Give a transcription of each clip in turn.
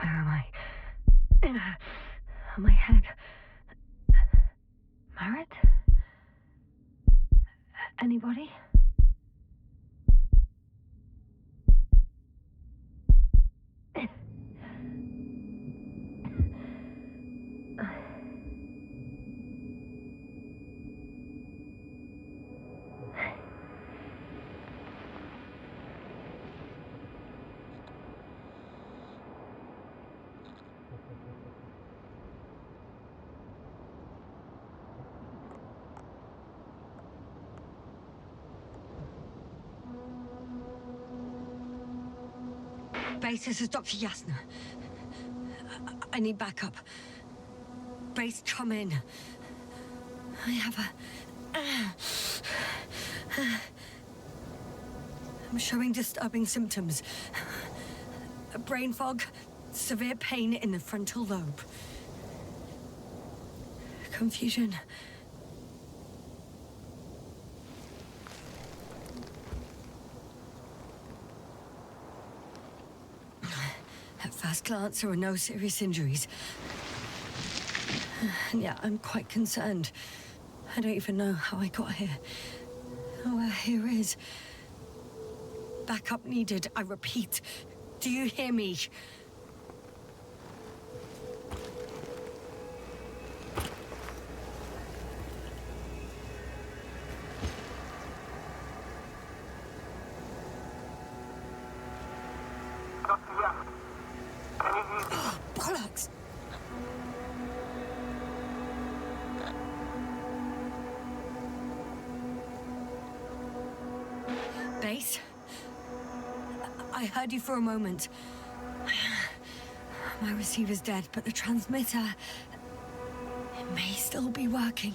Where am I? On my head. Marit? Anybody? Base, this is Dr. Yasna. I need backup. Base, come in. I have I'm showing disturbing symptoms. Brain fog, severe pain in the frontal lobe. Confusion. At first glance, there were no serious injuries. And yeah, I'm quite concerned. I don't even know how I got here. Where here is. Backup needed, I repeat. Do you hear me? Bollocks! Base? I heard you for a moment. My receiver's dead, but the transmitter... it may still be working.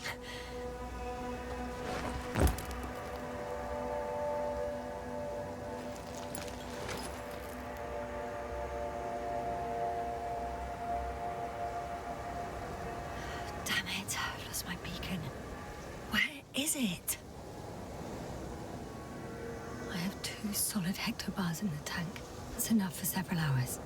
Damn it, I've lost my beacon. Where is it? I have 2 solid hectobars in the tank. That's enough for several hours.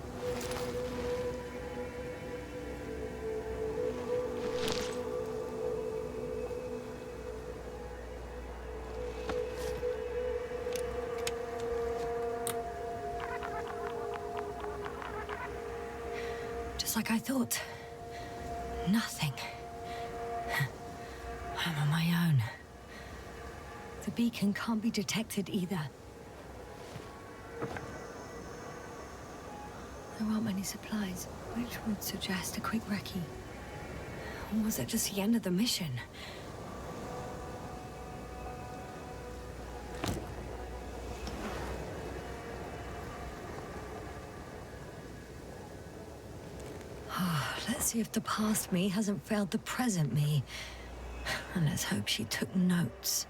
Just like I thought. Nothing. I'm on my own. The beacon can't be detected either. There aren't many supplies, which would suggest a quick recce. Or was it just the end of the mission? Let's see if the past me hasn't failed the present me. And let's hope she took notes.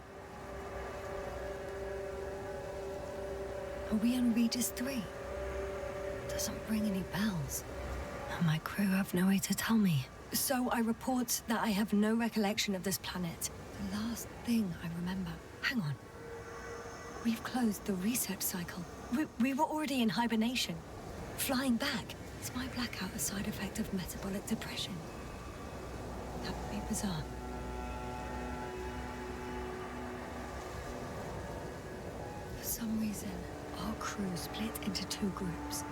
Are we on Regis 3? Doesn't ring any bells. And my crew have no way to tell me. So I report that I have no recollection of this planet. The last thing I remember... Hang on. We've closed the research cycle. We were already in hibernation. Flying back. Is my blackout a side effect of metabolic depression? That would be bizarre. For some reason, our crew split into 2 groups.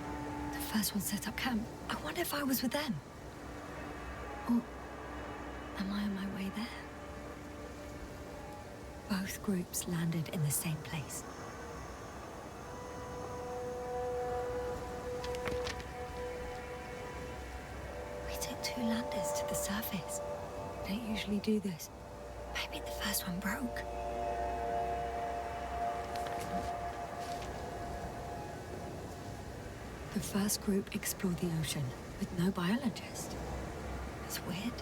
The first one set up camp. I wonder if I was with them. Or am I on my way there? Both groups landed in the same place. We took 2 landers to the surface. We don't usually do this. Maybe the first one broke. The first group explored the ocean with no biologist. It's weird.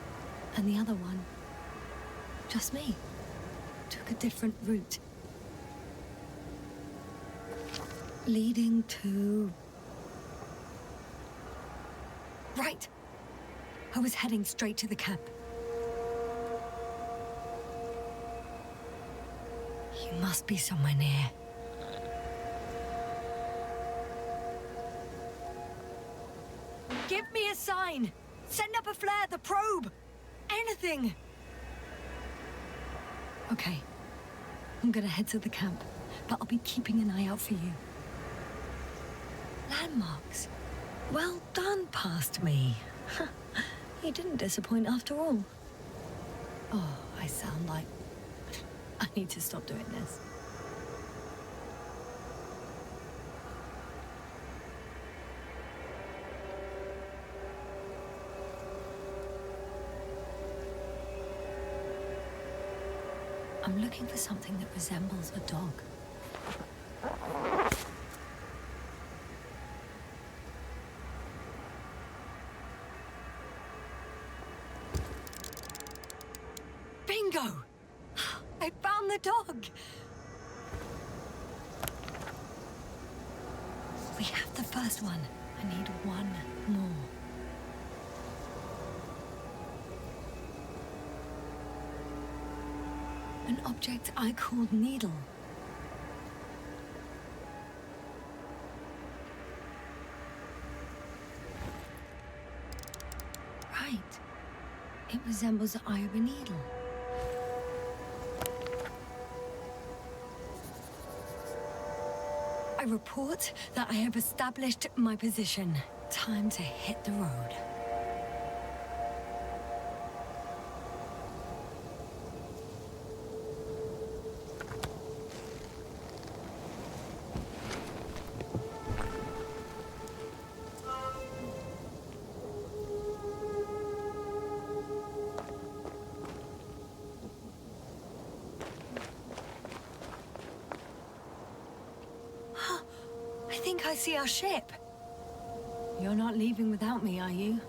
And the other one, just me, took a different route. Leading to... Right. I was heading straight to the camp. You must be somewhere near. Give me a sign! Send up a flare, the probe! Anything! Okay. I'm gonna head to the camp, but I'll be keeping an eye out for you. Landmarks. Well done, past me. You didn't disappoint after all. Oh, I sound like... I need to stop doing this. I'm looking for something that resembles a dog. Bingo! I found the dog! We have the first one. I need one more. An object I called Needle. Right. It resembles the eye of a needle. I report that I have established my position. Time to hit the road. I think I see our ship. You're not leaving without me, are you?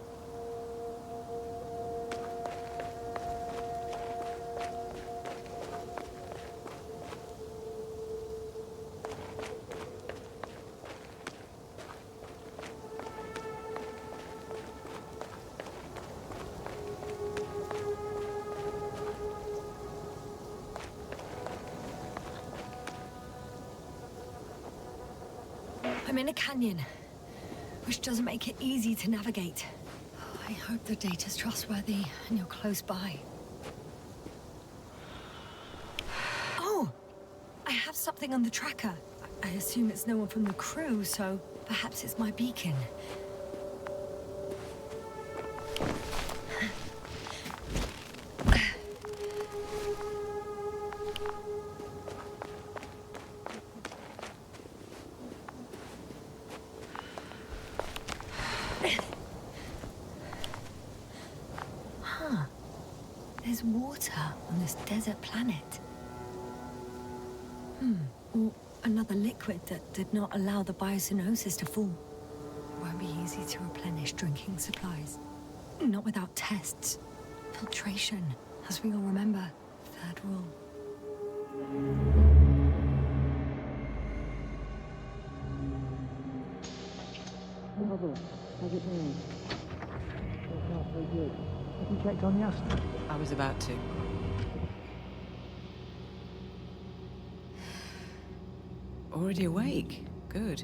I'm in a canyon, which doesn't make it easy to navigate. I hope the data's trustworthy and you're close by. Oh! I have something on the tracker. I assume it's no one from the crew, so perhaps it's my beacon. There's water on this desert planet. Or another liquid that did not allow the biocenosis to fall. Won't be easy to replenish drinking supplies. Not without tests. Filtration, as we all remember. Third rule. How's it going? It's not very good. Have you checked on Yasna? I was about to. Already awake? Good.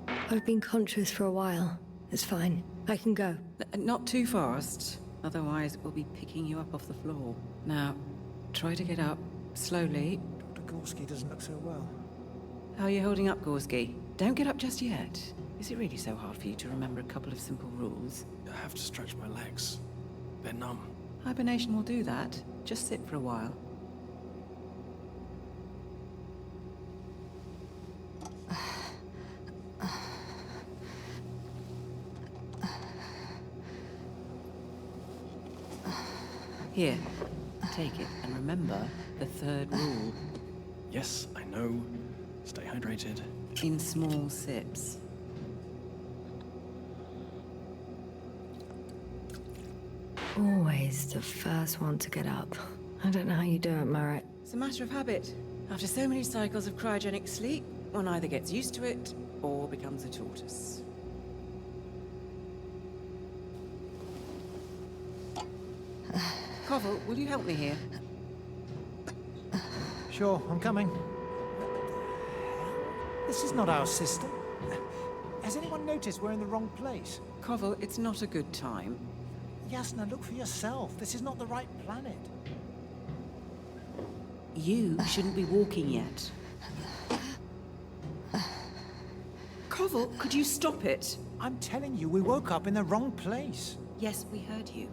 I've been conscious for a while. It's fine. I can go. Not too fast, otherwise we'll be picking you up off the floor. Now, try to get up, slowly. Dr. Gorski doesn't look so well. How are you holding up, Gorski? Don't get up just yet. Is it really so hard for you to remember a couple of simple rules? I have to stretch my legs. They're numb. Hibernation will do that. Just sit for a while. Here, take it, and remember the third rule. Yes, I know. Stay hydrated. In small sips. Always the first one to get up. I don't know how you do it, Merritt. It's a matter of habit. After so many cycles of cryogenic sleep, one either gets used to it or becomes a tortoise. Koval, will you help me here? Sure, I'm coming. This is not our system. Has anyone noticed we're in the wrong place? Koval, it's not a good time. Yasna, look for yourself. This is not the right planet. You shouldn't be walking yet. Koval, could you stop it? I'm telling you, we woke up in the wrong place. Yes, we heard you.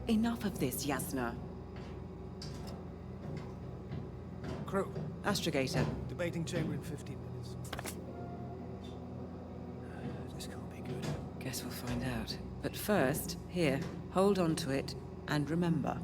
Enough of this, Yasna. Crew, Astrogator. debating chamber in 15 minutes. This can't be good. Guess we'll find out. But first, here, hold on to it, and remember.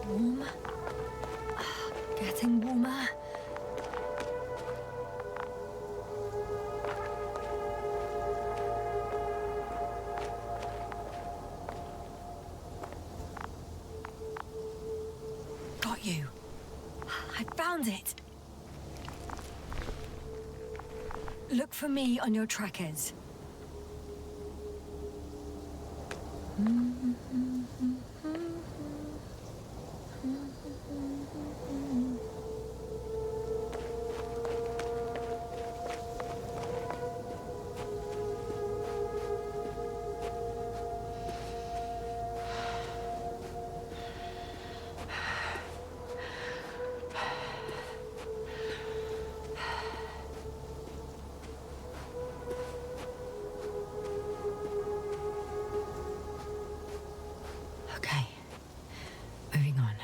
Warm. Getting warmer. Got you. I found it. Look for me on your trackers. Okay, moving on.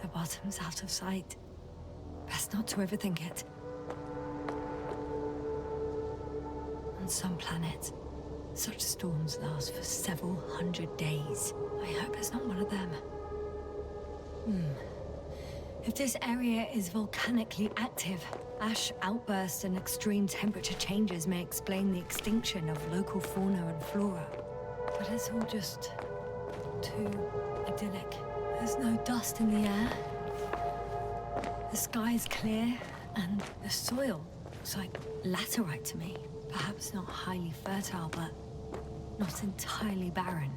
The bottom's out of sight. Best not to overthink it. On some planets, such storms last for several hundred days. I hope it's not one of them. If this area is volcanically active, ash outbursts and extreme temperature changes may explain the extinction of local fauna and flora. But it's all just too idyllic. There's no dust in the air. The sky's clear, and the soil looks like laterite to me. Perhaps not highly fertile, but not entirely barren.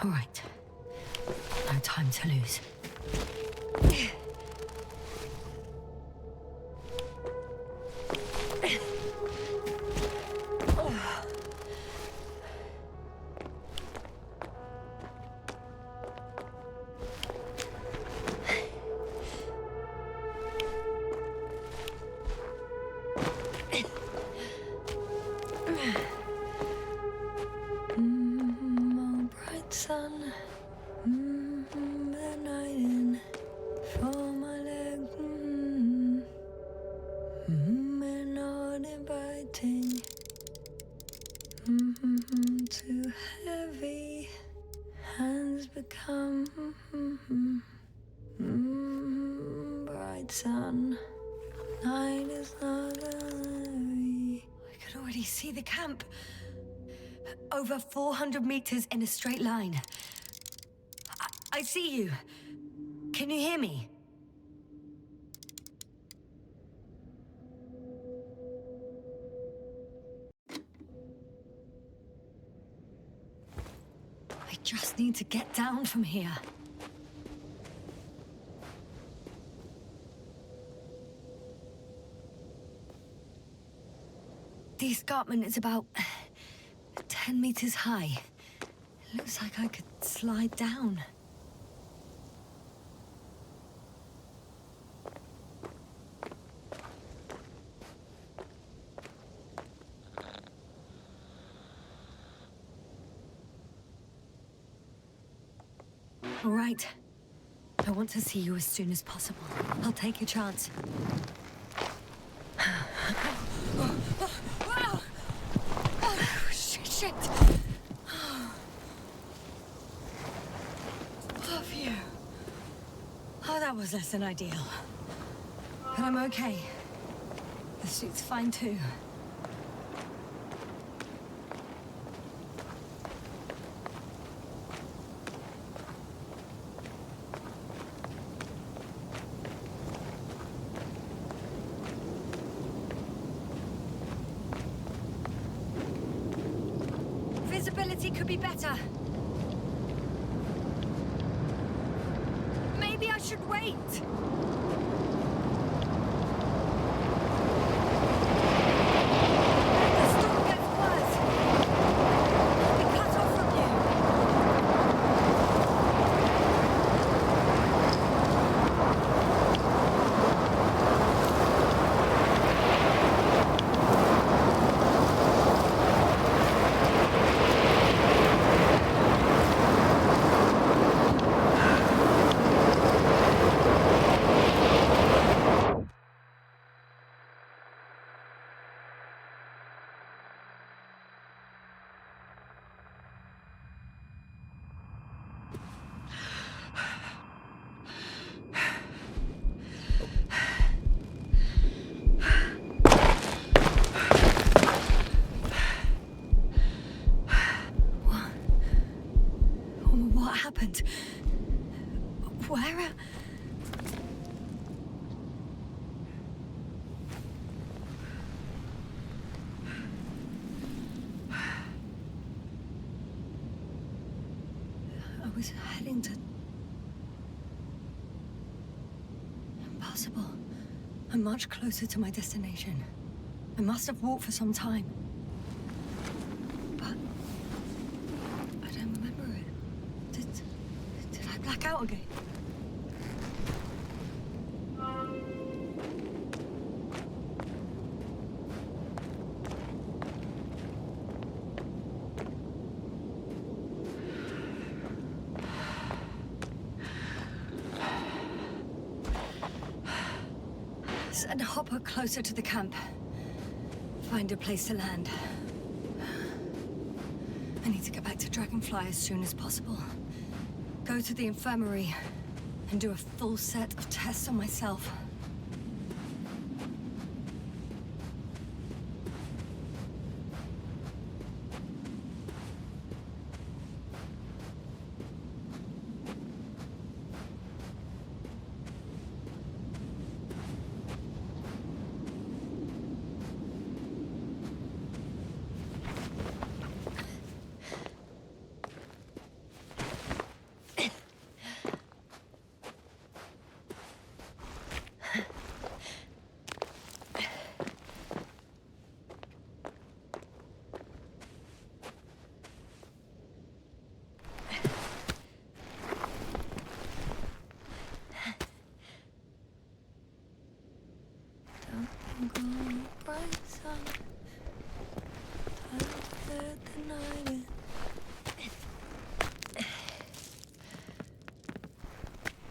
All right. No time to lose. Oh, bright sun, the night in for Bright sun. Night is not early. I can already see the camp. Over 400 meters in a straight line. I see you. Can you hear me? I just need to get down from here. The escarpment is about 10 meters high. It looks like I could slide down. All right. I want to see you as soon as possible. I'll take your chance. Shit! Oh, phew. Oh, that was less than ideal. But I'm okay. The suit's fine too. Visibility could be better. Maybe I should wait. The storm gets worse. I'll be cut off from you. What happened? Where? I was heading to... Impossible. I'm much closer to my destination. I must have walked for some time. But... I don't remember it. Did I black out again? Send Hopper closer to the camp. Find a place to land. I need to get back to Dragonfly as soon as possible. Go to the infirmary and do a full set of tests on myself. Bright sun, time to let the night in.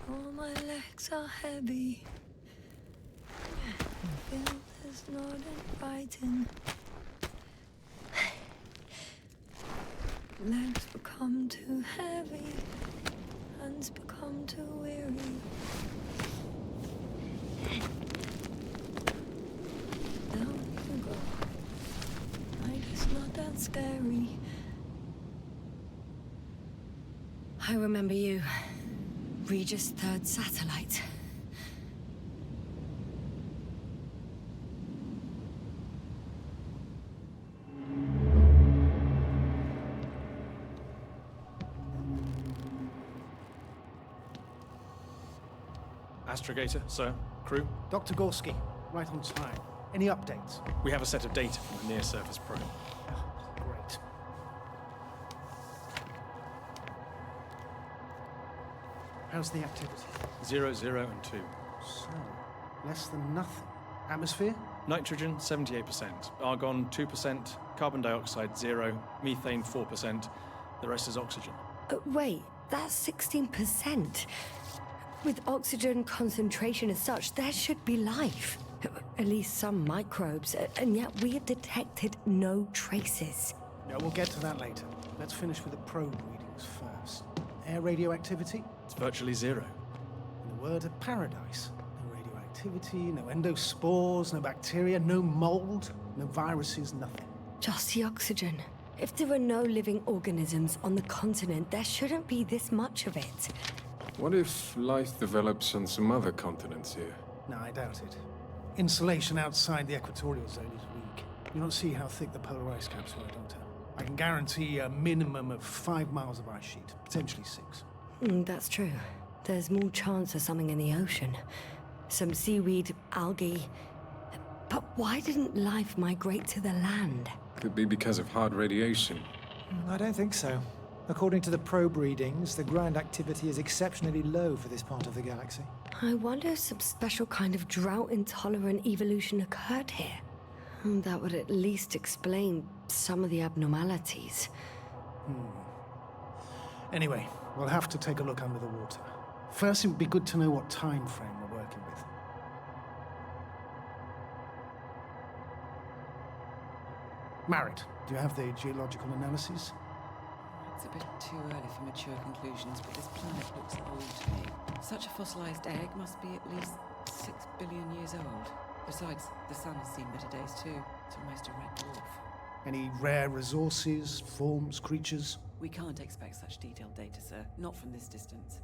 All my legs are heavy. The field is not inviting. Legs become too heavy, and hands become too weary. Down you go. Like it's not that scary. I remember you. Regis' third satellite. Astrogator, sir. Crew. Dr. Gorski, right on time. Any updates? We have a set of data from the near-surface probe. Great. How's the activity? 0, 0, and 2. So, less than nothing. Atmosphere? Nitrogen, 78%. Argon, 2%. Carbon dioxide, 0. Methane, 4%. The rest is oxygen. Wait, that's 16%. With oxygen concentration as such, there should be life. At least some microbes, and yet we have detected no traces. Yeah, we'll get to that later. Let's finish with the probe readings first. Air radioactivity? It's virtually 0. In a word, a paradise. No radioactivity, no endospores, no bacteria, no mold, no viruses, nothing. Just the oxygen. If there are no living organisms on the continent, there shouldn't be this much of it. What if life develops on some other continents here? No, I doubt it. Insulation outside the equatorial zone is weak. You don't see how thick the polar ice caps were, Doctor. I can guarantee a minimum of 5 miles of ice sheet, potentially 6. That's true. There's more chance of something in the ocean. Some seaweed, algae. But why didn't life migrate to the land? Could be because of hard radiation. I don't think so. According to the probe readings, the ground activity is exceptionally low for this part of the galaxy. I wonder if some special kind of drought-intolerant evolution occurred here. That would at least explain some of the abnormalities. Anyway, we'll have to take a look under the water. First, it would be good to know what time frame we're working with. Marit, do you have the geological analysis? It's a bit too early for mature conclusions, but this planet looks old to me. Such a fossilized egg must be at least 6 billion years old. Besides, the sun has seen better days too. It's almost a red dwarf. Any rare resources, forms, creatures? We can't expect such detailed data, sir. Not from this distance.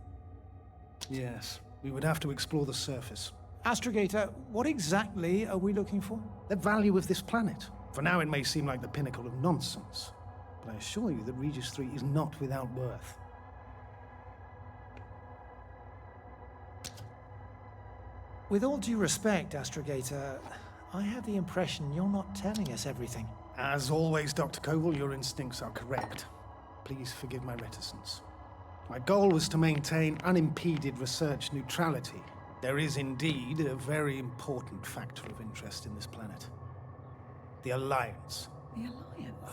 Yes, we would have to explore the surface. Astrogator, what exactly are we looking for? The value of this planet. For now, it may seem like the pinnacle of nonsense, but I assure you that Regis 3 is not without worth. With all due respect, Astrogator, I have the impression you're not telling us everything. As always, Dr. Koval, your instincts are correct. Please forgive my reticence. My goal was to maintain unimpeded research neutrality. There is indeed a very important factor of interest in this planet. The Alliance. The Alliance?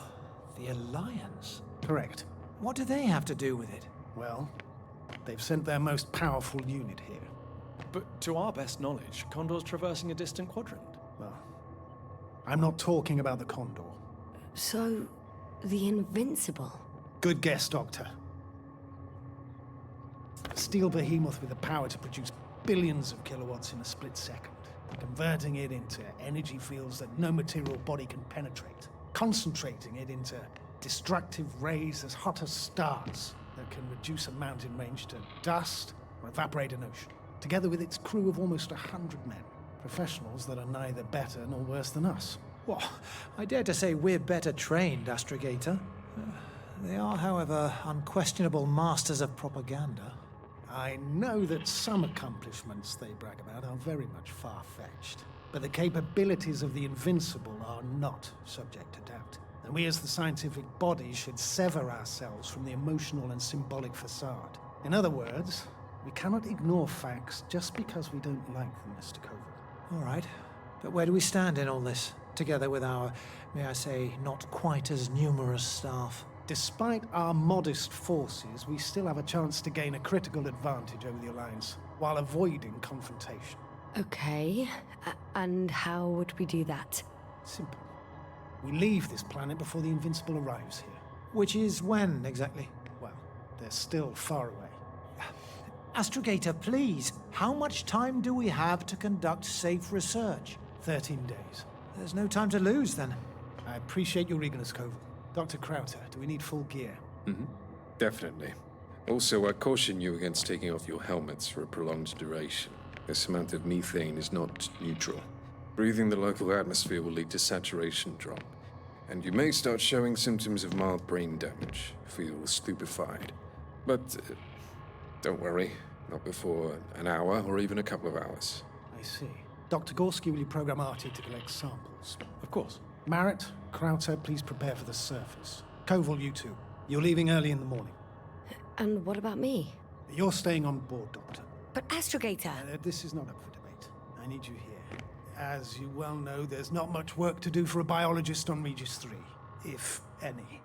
The Alliance? Correct. What do they have to do with it? Well, they've sent their most powerful unit here. But to our best knowledge, Condor's traversing a distant quadrant. Well, I'm not talking about the Condor. So, the Invincible. Good guess, Doctor. A steel behemoth with the power to produce billions of kilowatts in a split second, converting it into energy fields that no material body can penetrate, concentrating it into destructive rays as hot as stars that can reduce a mountain range to dust or evaporate an ocean, together with its crew of almost 100 men, professionals that are neither better nor worse than us. Well, I dare to say we're better trained, Astrogator. They are, however, unquestionable masters of propaganda. I know that some accomplishments they brag about are very much far-fetched, but the capabilities of the Invincible are not subject to doubt. And we as the scientific body should sever ourselves from the emotional and symbolic facade. In other words, we cannot ignore facts just because we don't like them, Mr. Koval. All right, but where do we stand in all this, together with our, may I say, not quite as numerous staff? Despite our modest forces, we still have a chance to gain a critical advantage over the Alliance, while avoiding confrontation. Okay, and how would we do that? Simple. We leave this planet before the Invincible arrives here. Which is when, exactly? Well, they're still far away. Astrogator, please, how much time do we have to conduct safe research? 13 days. There's no time to lose, then. I appreciate your eagerness, Koval. Dr. Crowther, do we need full gear? Definitely. Also, I caution you against taking off your helmets for a prolonged duration. This amount of methane is not neutral. Breathing the local atmosphere will lead to saturation drop, and you may start showing symptoms of mild brain damage, feel stupefied. But don't worry, not before an hour or even a couple of hours. I see. Dr. Gorski, will you program Artie to collect samples? Of course. Marrett, Crowther, please prepare for the surface. Koval, you two. You're leaving early in the morning. And what about me? You're staying on board, Doctor. But Astrogator... This is not up for debate. I need you here. As you well know, there's not much work to do for a biologist on Regis 3, if any.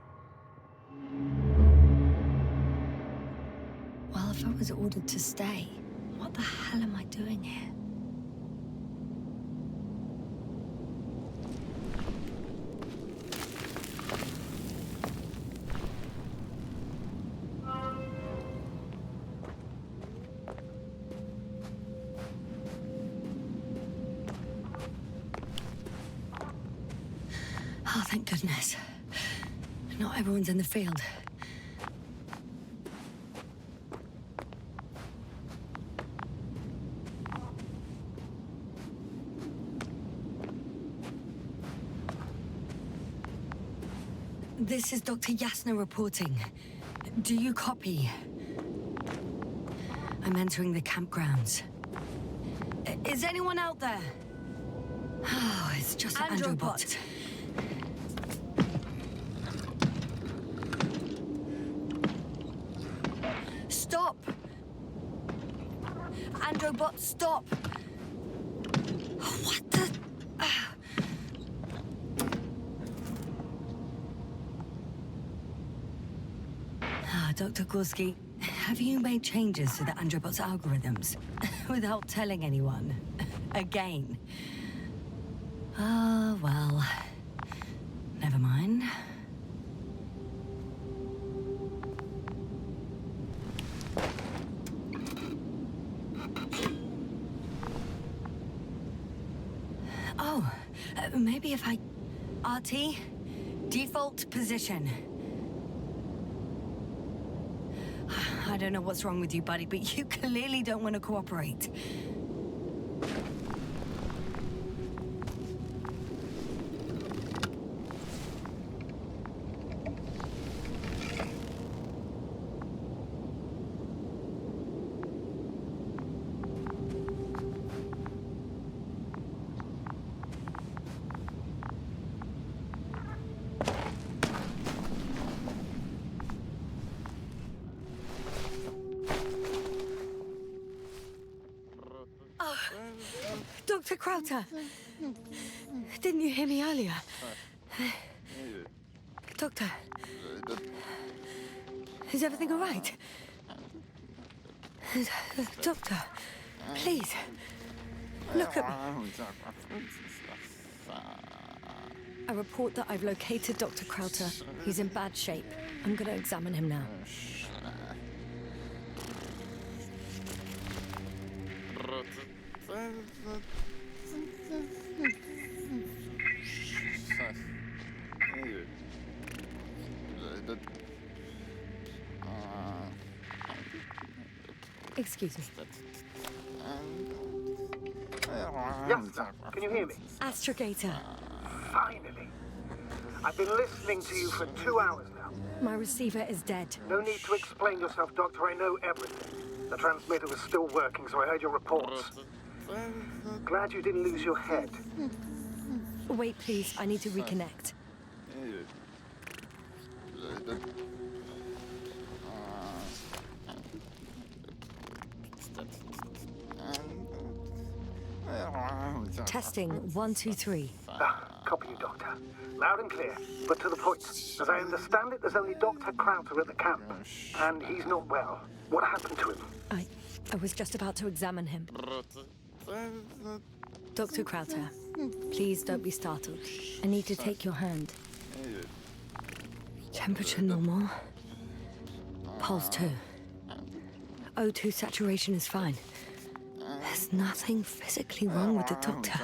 Well, if I was ordered to stay, what the hell am I doing here? Oh, thank goodness. Not everyone's in the field. This is Dr. Yasna reporting. Do you copy? I'm entering the campgrounds. Is anyone out there? Oh, it's just an Androbot. Stop! Androbot, stop! What the... Dr. Gorski, have you made changes to the Androbot's algorithms without telling anyone? Again? Oh, well. Never mind. Oh, maybe if I... RT? Default position. I don't know what's wrong with you, buddy, but you clearly don't want to cooperate. Dr. Crowther! Didn't you hear me earlier? Doctor? Is everything all right? Doctor, please, look at me. I report that I've located Dr. Crowther. He's in bad shape. I'm going to examine him now. Excuse me. Yes, can you hear me? Astrogator. Finally. I've been listening to you for 2 hours now. My receiver is dead. No need to explain yourself, Doctor. I know everything. The transmitter was still working, so I heard your reports. Glad you didn't lose your head. Wait, please. I need to reconnect. Testing 1, 2, 3. Copy you, Doctor. Loud and clear, but to the point. As I understand it, there's only Dr. Crowther at the camp, and he's not well. What happened to him? I was just about to examine him. Dr. Crowther, please don't be startled. I need to take your hand. Temperature normal. Pulse 2. O2 saturation is fine. There's nothing physically wrong with the doctor.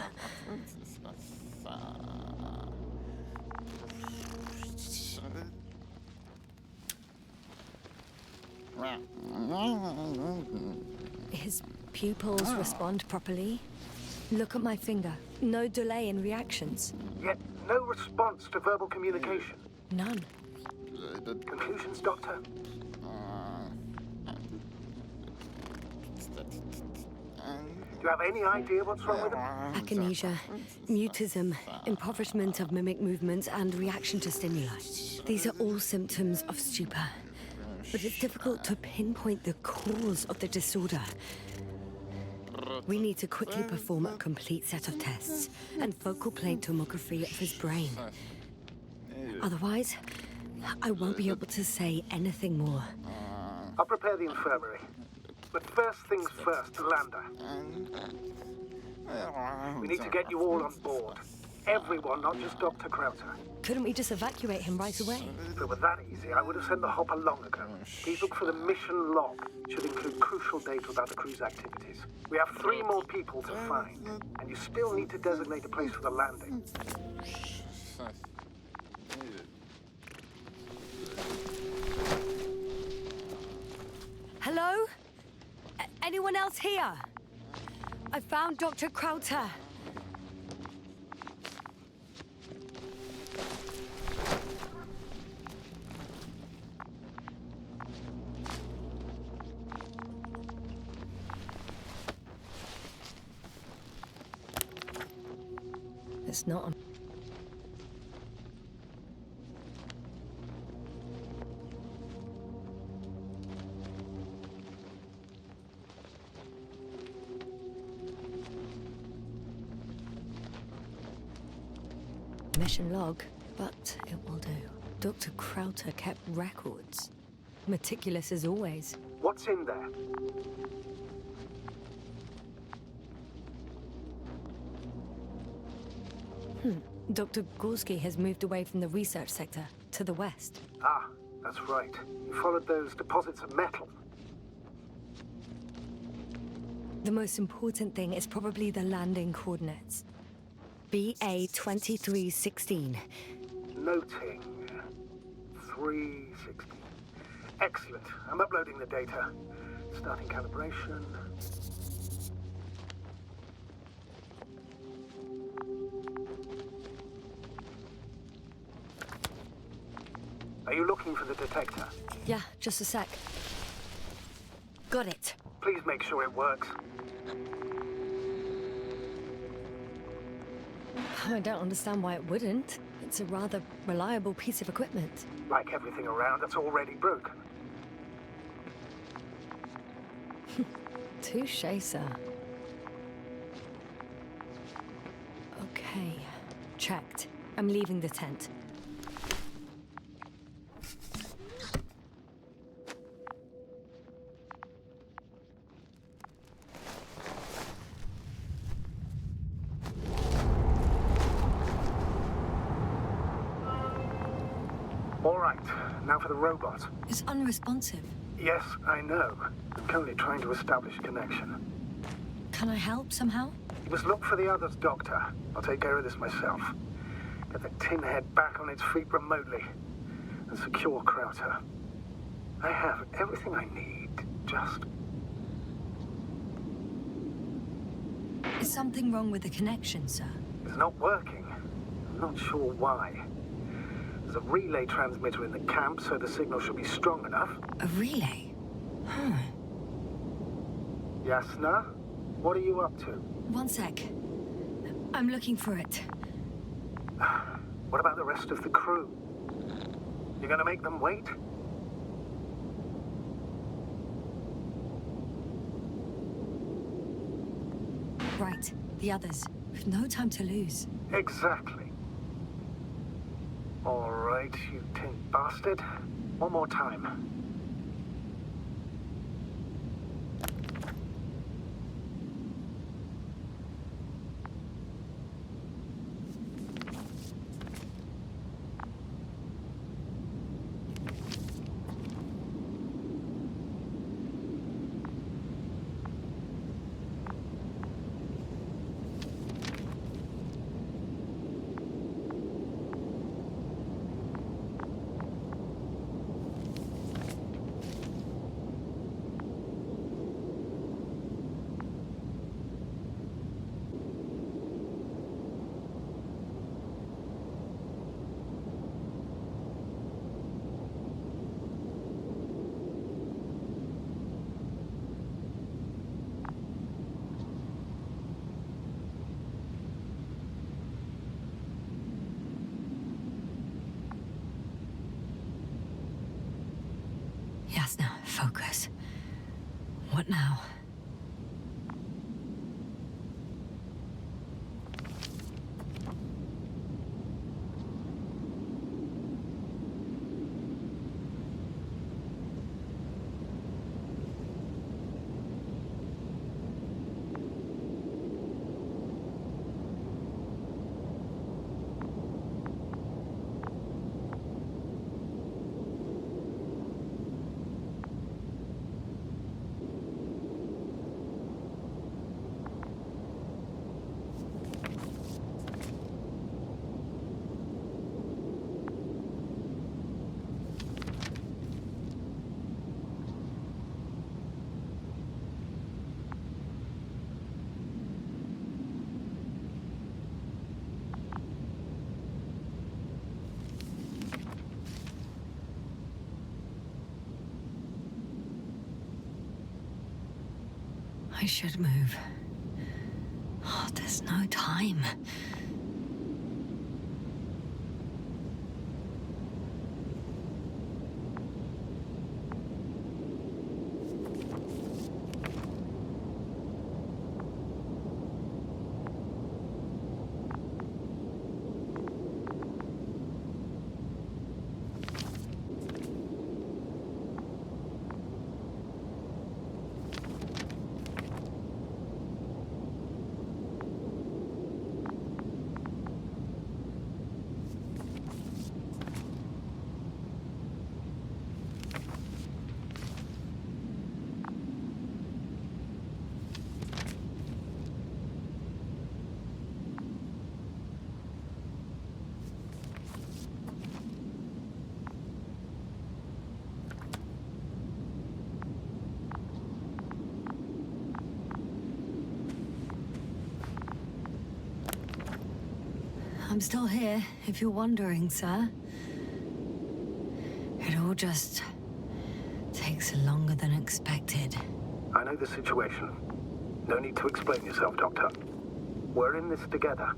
His pupils respond properly. Look at my finger. No delay in reactions. Yet no response to verbal communication. None. Conclusions, Doctor? Do you have any idea what's wrong with him? Akinesia, mutism, impoverishment of mimic movements, and reaction to stimuli. These are all symptoms of stupor. But it's difficult to pinpoint the cause of the disorder. We need to quickly perform a complete set of tests and focal plane tomography of his brain. Otherwise, I won't be able to say anything more. I'll prepare the infirmary. But first things first, Lander. We need to get you all on board. Everyone, not just Dr. Krauter. Couldn't we just evacuate him right away? If it were that easy, I would have sent the hopper long ago. Please look for the mission log. Should include crucial data about the crew's activities. We have 3 more people to find, and you still need to designate a place for the landing. Hello? Anyone else here? I found Dr. Krauter. It's not a... mission log, but it will do. Dr. Krauter kept records. Meticulous as always. What's in there? Dr. Gorski has moved away from the research sector to the west. Ah, that's right. You followed those deposits of metal. The most important thing is probably the landing coordinates. BA 2316. Noting. 360. Excellent. I'm uploading the data. Starting calibration. Are you looking for the detector? Yeah, just a sec. Got it. Please make sure it works. I don't understand why it wouldn't. It's a rather reliable piece of equipment. Like everything around that's already broken. Touché, sir. Okay, checked. I'm leaving the tent. All right, now for the robot. It's unresponsive. Yes, I know. I'm currently trying to establish a connection. Can I help somehow? You must look for the others, Doctor. I'll take care of this myself. Get the tin head back on its feet remotely. And secure Krauter. I have everything I need. Just... Is something wrong with the connection, sir? It's not working. I'm not sure why. There's a relay transmitter in the camp, so the signal should be strong enough. A relay? Huh. Yasna? What are you up to? One sec. I'm looking for it. What about the rest of the crew? You gonna make them wait? Right, the others. We've no time to lose. Exactly. All right, you tin bastard. One more time. Focus. What now? I should move. Oh, there's no time. I'm still here, if you're wondering, sir. It all just takes longer than expected. I know the situation. No need to explain yourself, Doctor. We're in this together.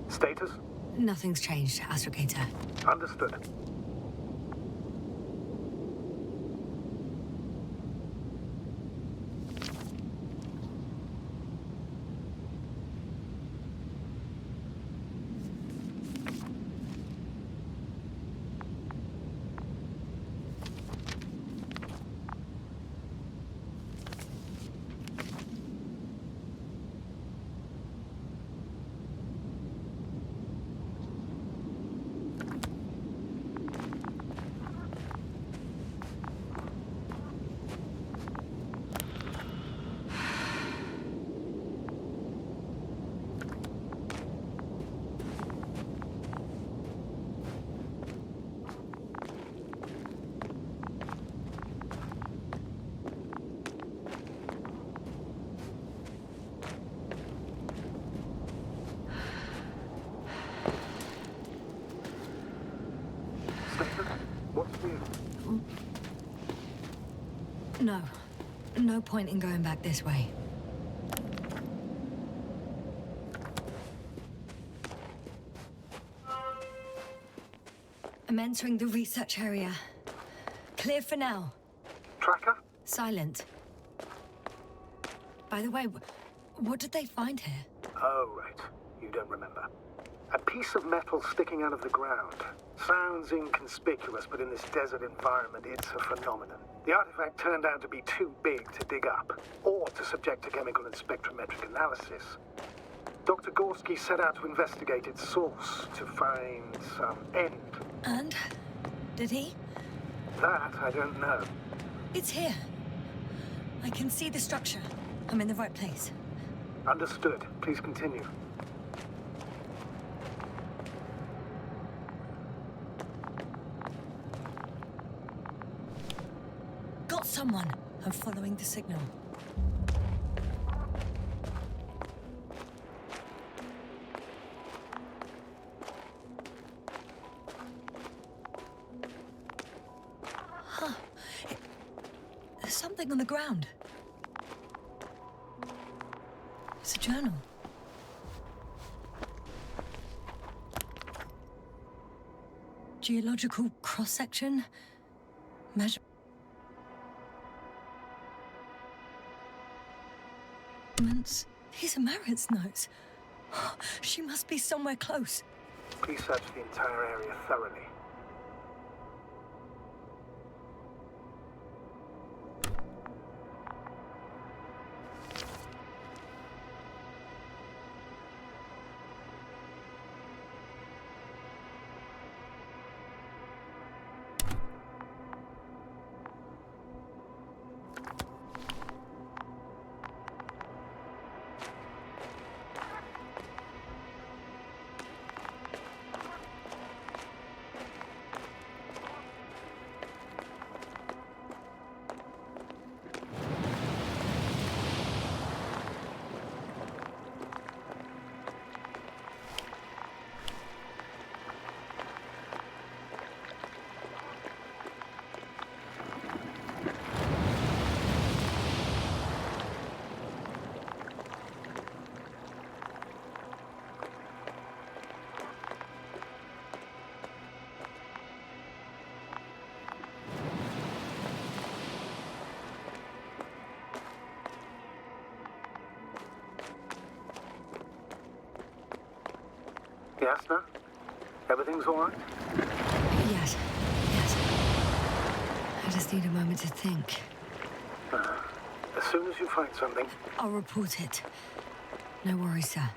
Status? Nothing's changed, Astrogator. Understood. What's new? No. No point in going back this way. I'm entering the research area. Clear for now. Tracker? Silent. By the way, what did they find here? Oh, right. You don't remember. A piece of metal sticking out of the ground. Sounds inconspicuous, but in this desert environment, it's a phenomenon. The artifact turned out to be too big to dig up, or to subject to chemical and spectrometric analysis. Dr. Gorski set out to investigate its source to find some end. And? Did he? That I don't know. It's here. I can see the structure. I'm in the right place. Understood. Please continue. Got someone. I'm following the signal. Huh. There's something on the ground. It's a journal. Geological cross-section. Measurements. These are Marit's notes. She must be somewhere close. Please search the entire area thoroughly. Yasna? Everything's all right? Yes. I just need a moment to think. As soon as you find something, I'll report it. No worries, sir.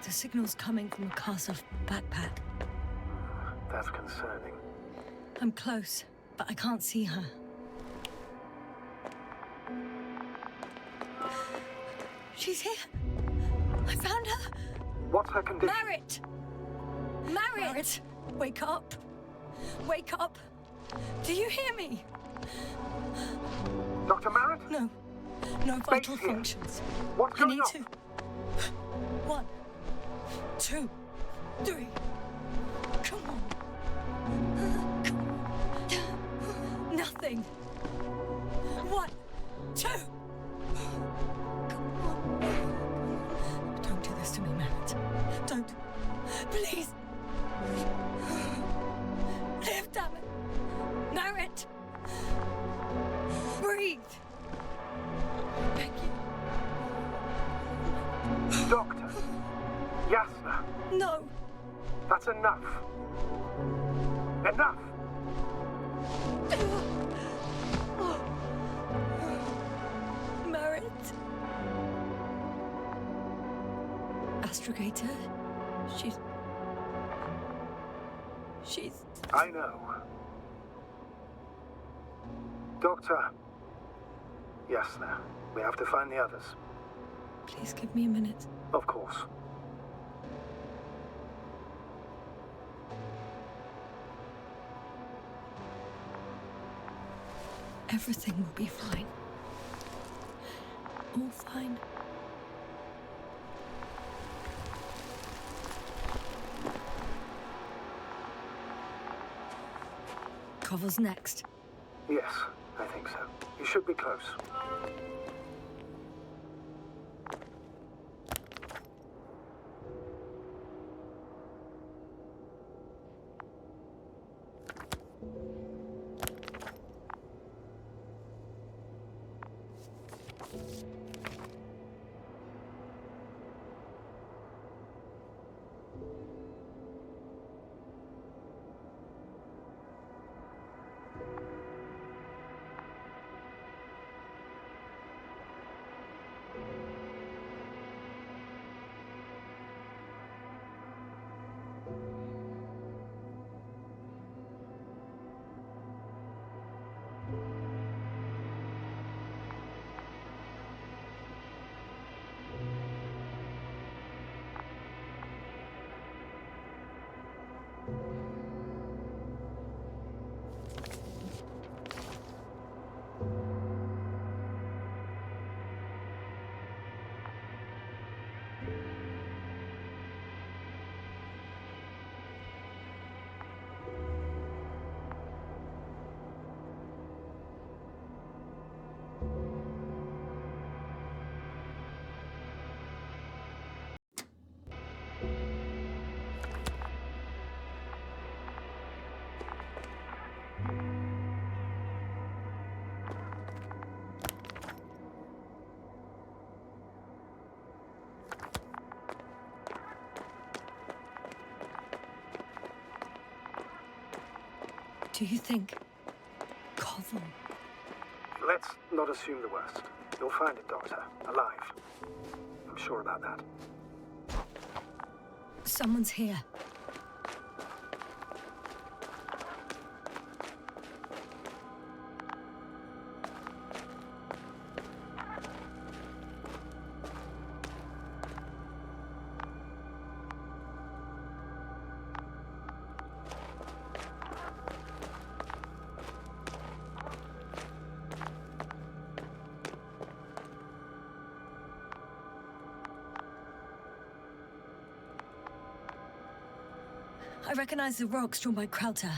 The signal's coming from a cast-off backpack. that's concerning. I'm close, but I can't see her. She's here. I found her. What's her condition? Marit! Marit! Wake up. Wake up. Do you hear me? Dr. Marit? No. No vital here. functions. What's I going need on? to. 1, 2, 3. Come on. Nothing. 1, 2. Come on. Don't do this to me, Marit. Don't. Please. Live, damn it. Marit. Breathe. Thank you. Doctor. Yasna. No. That's enough. Enough! Marit. Astrogator. She's... I know. Doctor. Yasna, we have to find the others. Please give me a minute. Of course. Everything will be fine. All fine. Koval's next. Yes, I think so. You should be close. Do you think Koval? Let's not assume the worst. You'll find it, Doctor. Alive. I'm sure about that. Someone's here. I recognize the rocks drawn by Krauter.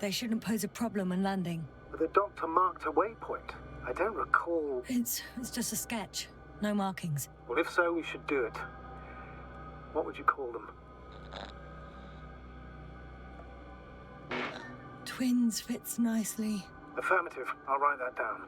They shouldn't pose a problem when landing. The Doctor marked a waypoint. I don't recall... It's just a sketch. No markings. Well, if so, we should do it. What would you call them? Twins fits nicely. Affirmative. I'll write that down.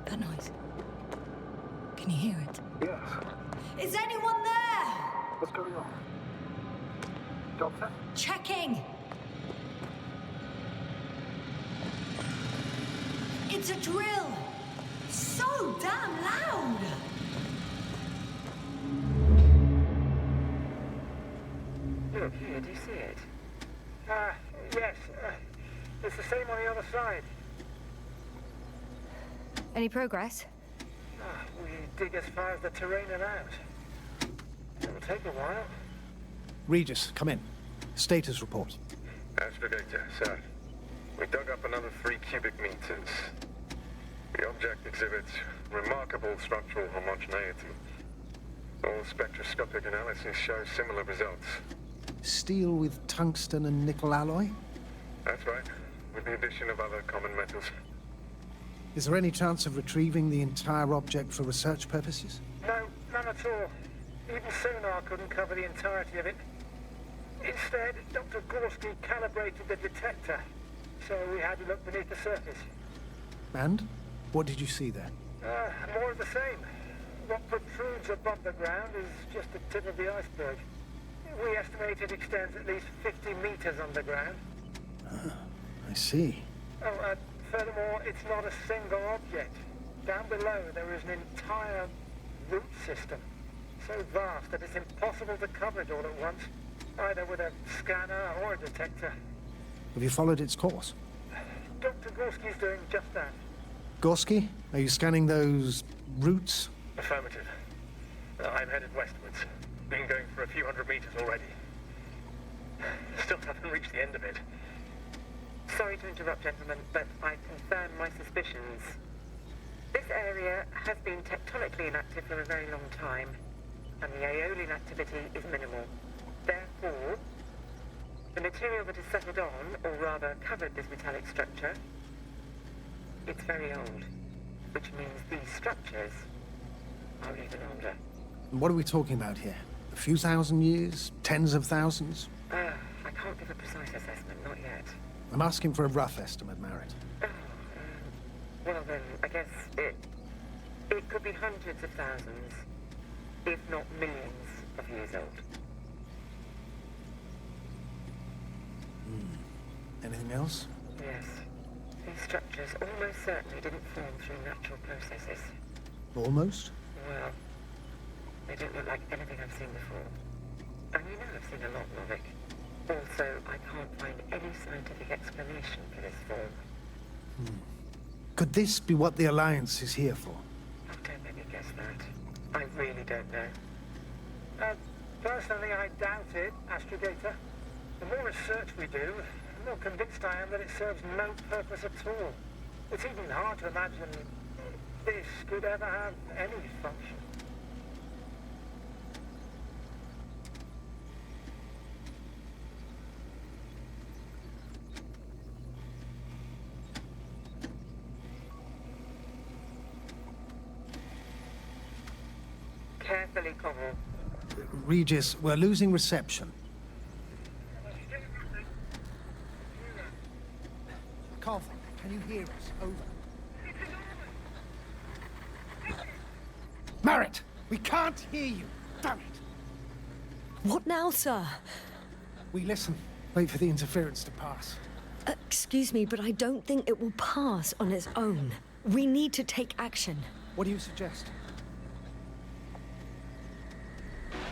That noise. Can you hear it? Yes. Is anyone there? What's going on? Doctor? Checking. It's a drill. So damn loud. Look here, do you see it? Yes. It's the same on the other side. Any progress? We dig as far as the terrain allows. It'll take a while. Regis, come in. Status report. Astrogator, sir. We dug up another 3 cubic meters. The object exhibits remarkable structural homogeneity. All spectroscopic analyses show similar results. Steel with tungsten and nickel alloy? That's right, with the addition of other common metals. Is there any chance of retrieving the entire object for research purposes? No, none at all. Even sonar couldn't cover the entirety of it. Instead, Dr. Gorski calibrated the detector, so we had to look beneath the surface. And? What did you see there? More of the same. What protrudes above the ground is just the tip of the iceberg. We estimate it extends at least 50 meters underground. I see. Oh, furthermore, it's not a single object. Down below, there is an entire root system, so vast that it's impossible to cover it all at once, either with a scanner or a detector. Have you followed its course? Dr. Gorski's doing just that. Gorski, are you scanning those roots? Affirmative. I'm headed westwards. Been going for a few hundred meters already. Still haven't reached the end of it. Sorry to interrupt, gentlemen, but I confirm my suspicions. This area has been tectonically inactive for a very long time, and the aeolian activity is minimal. Therefore, the material that has settled on, or rather covered this metallic structure, it's very old, which means these structures are even older. What are we talking about here? A few thousand years? Tens of thousands? I can't give a precise assessment, not yet. I'm asking for a rough estimate, Merritt. Well then, I guess it could be hundreds of thousands, if not millions of years old. Anything else? Yes. These structures almost certainly didn't form through natural processes. Almost? Well, they don't look like anything I've seen before. And you know I've seen a lot, Novik. Also, I can't find any scientific explanation for this form. Could this be what the Alliance is here for? Oh, don't make me guess that. I really don't know. Personally, I doubt it, Astrogator. The more research we do, the more convinced I am that it serves no purpose at all. It's even hard to imagine this could ever have any function. Carefully, Cobble. Regis, we're losing reception. Cov, can you hear us? Over. Merritt! We can't hear you! Damn it! What now, sir? We listen. Wait for the interference to pass. Excuse me, but I don't think it will pass on its own. We need to take action. What do you suggest?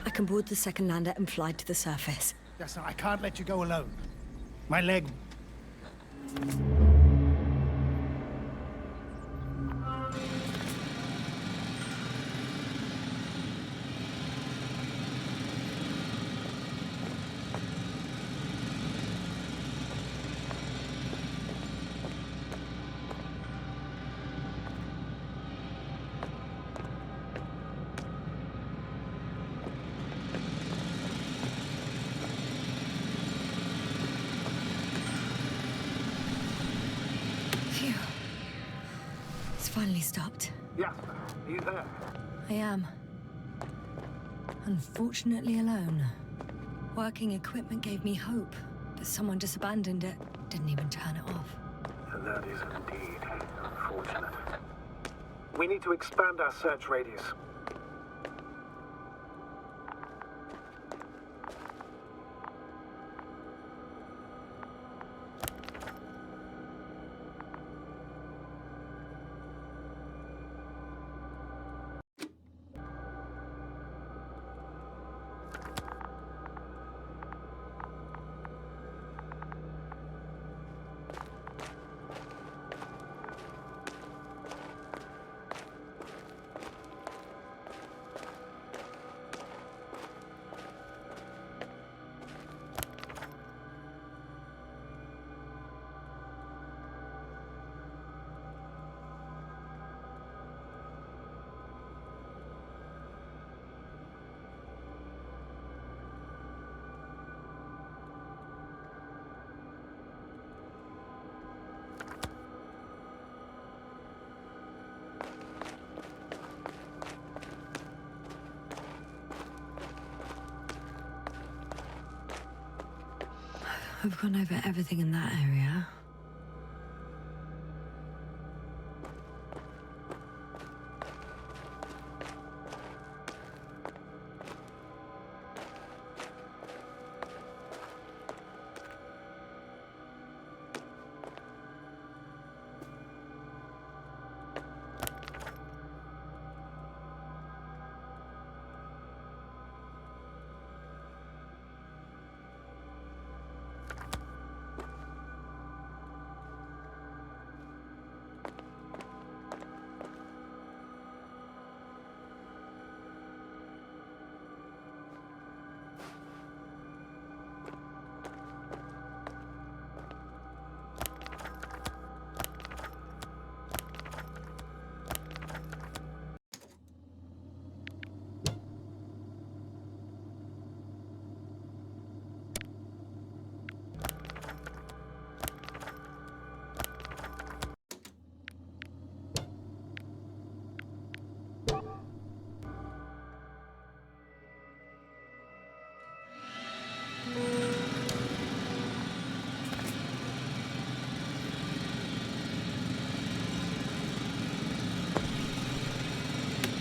I can board the second lander and fly to the surface. Yes, no, I can't let you go alone. My leg... Phew. It's finally stopped. Yes, are you there? I am. Unfortunately alone. Working equipment gave me hope, but someone just abandoned it. Didn't even turn it off. And that is indeed unfortunate. We need to expand our search radius. I've gone over everything in that area.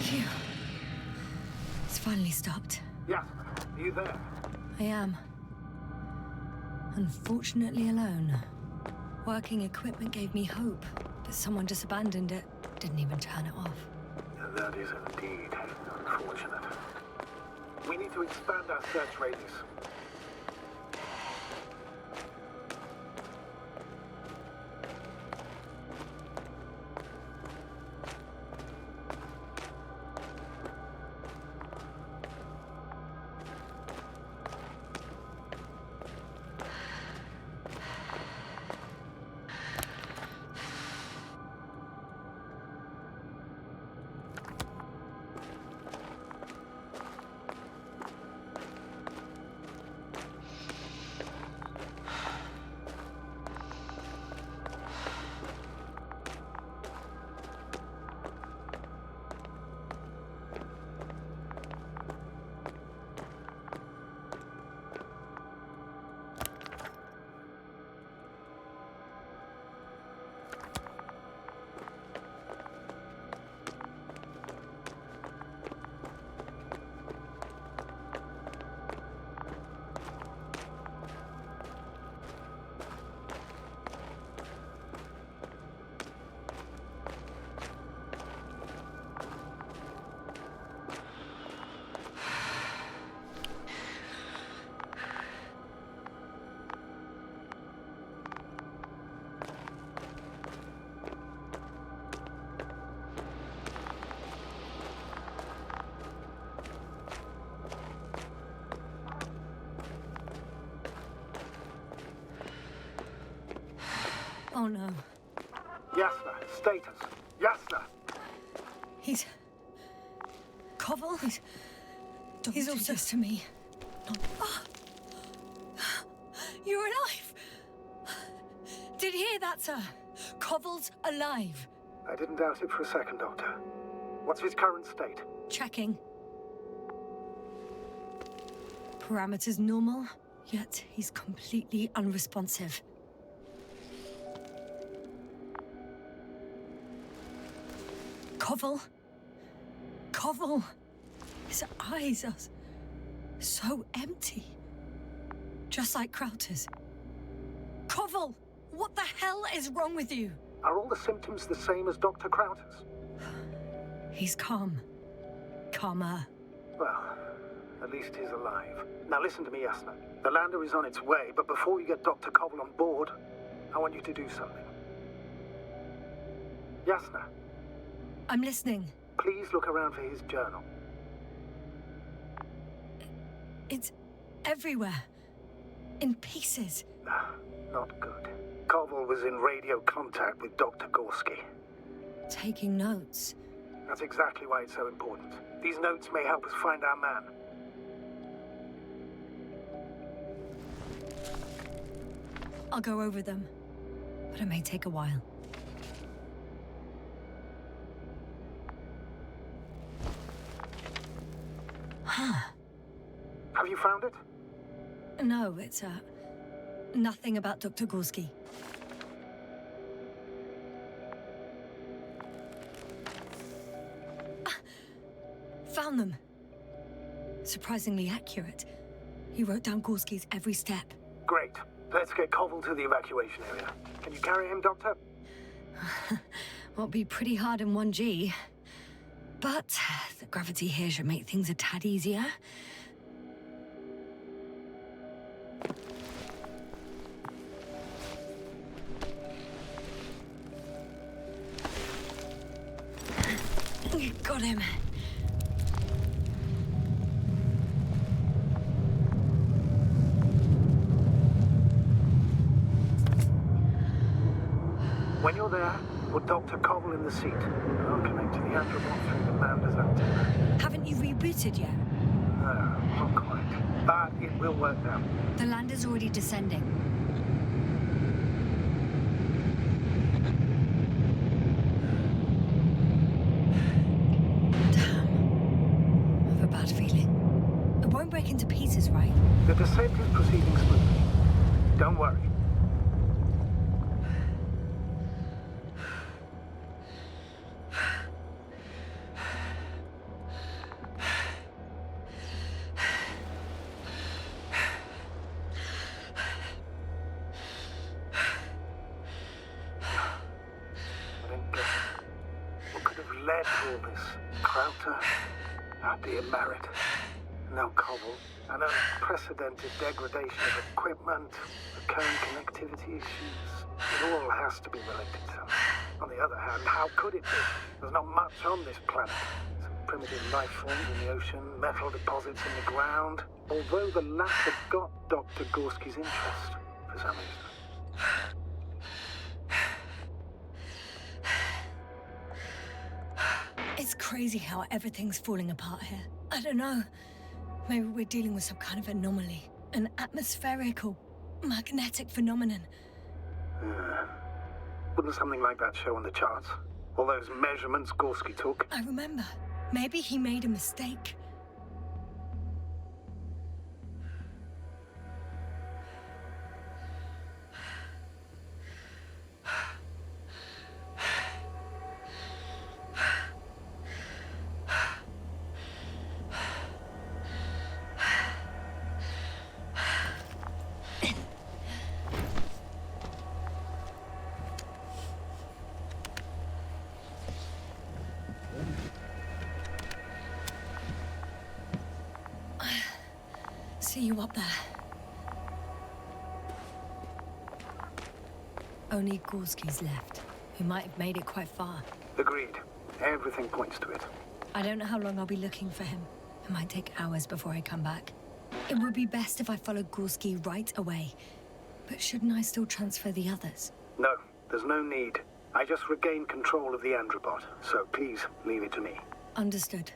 Phew. It's finally stopped. Yes, are you there? I am. Unfortunately alone. Working equipment gave me hope, but someone just abandoned it. Didn't even turn it off. That is indeed unfortunate. We need to expand our search radius. Oh no. Yasna, status. Yasna! He's... Koval? He's also to me. Oh. You're alive! Did you hear that, sir? Koval's alive. I didn't doubt it for a second, Doctor. What's his current state? Checking. Parameters normal, yet he's completely unresponsive. Koval? Koval? His eyes are so empty. Just like Krauter's. Koval! What the hell is wrong with you? Are all the symptoms the same as Dr. Krauter's? He's calm. Calmer. Well, at least he's alive. Now listen to me, Yasna. The lander is on its way, but before you get Dr. Koval on board, I want you to do something. Yasna, I'm listening. please look around for his journal. It's everywhere. In pieces. Not good. Koval was in radio contact with Dr. Gorski. Taking notes. That's exactly why it's so important. These notes may help us find our man. I'll go over them. But it may take a while. Huh. Have you found it? No, it's Nothing about Dr. Gorski. Found them. Surprisingly accurate. He wrote down Gorski's every step. Great. Let's get Koval to the evacuation area. Can you carry him, Doctor? Will be pretty hard in 1G. But the gravity here should make things a tad easier. Got him. When you're there, put Dr. Koval in the seat. I'll connect to the Androbot through the Lander's antenna. Haven't you rebooted yet? No, not quite. But it will work now. The Lander's already descending. Damn. I have a bad feeling. It won't break into pieces, right? The descent is proceeding smoothly. Don't worry. What could have led to all this? Krauter, being married, no Koval, an unprecedented degradation of equipment, recurring connectivity issues. It all has to be related to. On the other hand, how could it be? There's not much on this planet. Some primitive life forms in the ocean, metal deposits in the ground. Although the latter got Dr. Gorski's interest, for some reason. It's crazy how everything's falling apart here. I don't know. Maybe we're dealing with some kind of anomaly. An atmospheric or magnetic phenomenon. Wouldn't something like that show on the charts? All those measurements Gorski took? I remember. Maybe he made a mistake. See you up there. Only Gorski's left. He might have made it quite far. Agreed. Everything points to it. I don't know how long I'll be looking for him. It might take hours before I come back. It would be best if I followed Gorski right away. But shouldn't I still transfer the others? No, there's no need. I just regained control of the Androbot, so please leave it to me. Understood.